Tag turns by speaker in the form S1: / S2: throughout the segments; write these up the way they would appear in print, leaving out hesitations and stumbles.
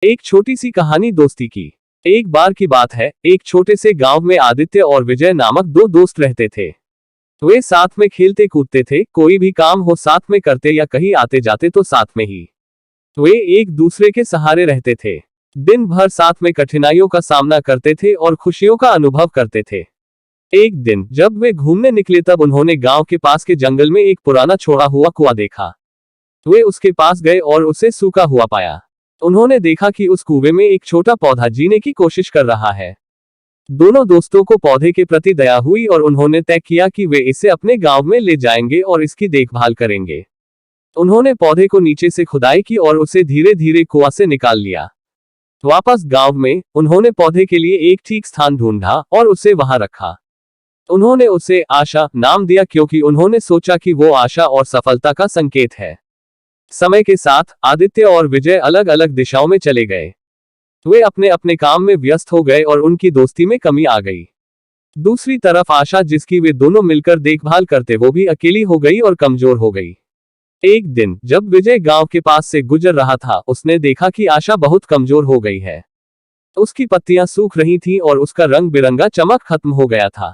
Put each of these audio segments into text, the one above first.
S1: एक छोटी सी कहानी दोस्ती की। एक बार की बात है, एक छोटे से गांव में आदित्य और विजय नामक दो दोस्त रहते थे। वे साथ में खेलते कूदते थे, कोई भी काम हो साथ में करते या कहीं आते जाते तो साथ में ही। वे एक दूसरे के सहारे रहते थे, दिन भर साथ में कठिनाइयों का सामना करते थे और खुशियों का अनुभव करते थे। एक दिन जब वे घूमने निकले तब उन्होंने गांव के पास के जंगल में एक पुराना छोड़ा हुआ कुआं देखा। वे उसके पास गए और उसे सूखा हुआ पाया। उन्होंने देखा कि उस कुएं में एक छोटा पौधा जीने की कोशिश कर रहा है। दोनों दोस्तों को पौधे के प्रति दया हुई और उन्होंने तय किया कि वे इसे अपने गांव में ले जाएंगे और इसकी देखभाल करेंगे। उन्होंने पौधे को नीचे से खुदाई की और उसे धीरे धीरे कुआं से निकाल लिया। वापस गांव में उन्होंने पौधे के लिए एक ठीक स्थान ढूंढा और उसे वहां रखा। उन्होंने उसे आशा नाम दिया क्योंकि उन्होंने सोचा कि वो आशा और सफलता का संकेत है। समय के साथ आदित्य और विजय अलग अलग दिशाओं में चले गए। वे अपने अपने काम में व्यस्त हो गए और उनकी दोस्ती में कमी आ गई। दूसरी तरफ आशा, जिसकी वे दोनों मिलकर देखभाल करते, वो भी अकेली हो गई और कमजोर हो गई। एक दिन जब विजय गांव के पास से गुजर रहा था, उसने देखा कि आशा बहुत कमजोर हो गई है। उसकी पत्तियां सूख रही थीं और उसका रंग बिरंगा चमक खत्म हो गया था।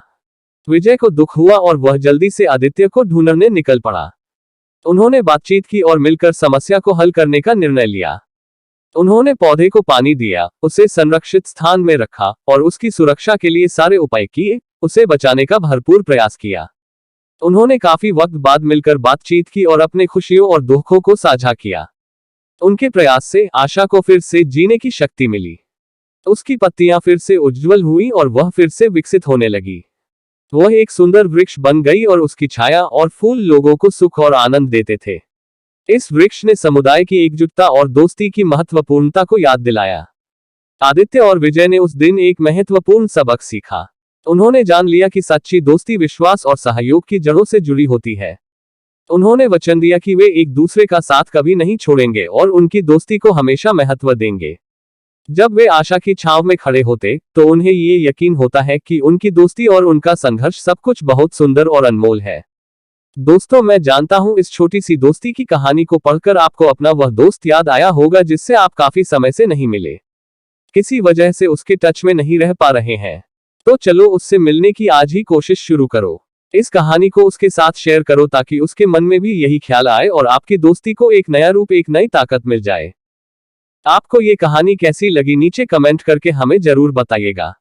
S1: विजय को दुख हुआ और वह जल्दी से आदित्य को ढूंढने निकल पड़ा। उन्होंने बातचीत की और मिलकर समस्या को हल करने का निर्णय लिया। उन्होंने पौधे को पानी दिया, उसे संरक्षित स्थान में रखा और उसकी सुरक्षा के लिए सारे उपाय किए। उसे बचाने का भरपूर प्रयास किया। उन्होंने काफी वक्त बाद मिलकर बातचीत की और अपने खुशियों और दुखों को साझा किया। उनके प्रयास से आशा को फिर से जीने की शक्ति मिली। उसकी पत्तियां फिर से उज्ज्वल हुई और वह फिर से विकसित होने लगी। वह एक सुंदर वृक्ष बन गई और उसकी छाया और फूल लोगों को सुख और आनंद देते थे। इस वृक्ष ने समुदाय की एकजुटता और दोस्ती की महत्वपूर्णता को याद दिलाया। आदित्य और विजय ने उस दिन एक महत्वपूर्ण सबक सीखा। उन्होंने जान लिया कि सच्ची दोस्ती विश्वास और सहयोग की जड़ों से जुड़ी होती है। उन्होंने वचन दिया कि वे एक दूसरे का साथ कभी नहीं छोड़ेंगे और उनकी दोस्ती को हमेशा महत्व देंगे। जब वे आशा की छांव में खड़े होते तो उन्हें ये यकीन होता है कि उनकी दोस्ती और उनका संघर्ष सब कुछ बहुत सुंदर और अनमोल है। दोस्तों, मैं जानता हूं इस छोटी सी दोस्ती की कहानी को पढ़कर आपको अपना वह दोस्त याद आया होगा जिससे आप काफी समय से नहीं मिले, किसी वजह से उसके टच में नहीं रह पा रहे हैं। तो चलो उससे मिलने की आज ही कोशिश शुरू करो। इस कहानी को उसके साथ शेयर करो ताकि उसके मन में भी यही ख्याल आए और आपकी दोस्ती को एक नया रूप, एक नई ताकत मिल जाए। आपको ये कहानी कैसी लगी नीचे कमेंट करके हमें जरूर बताइएगा।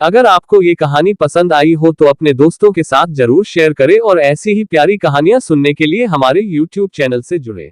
S1: अगर आपको ये कहानी पसंद आई हो तो अपने दोस्तों के साथ जरूर शेयर करें और ऐसी ही प्यारी कहानियां सुनने के लिए हमारे YouTube चैनल से जुड़े।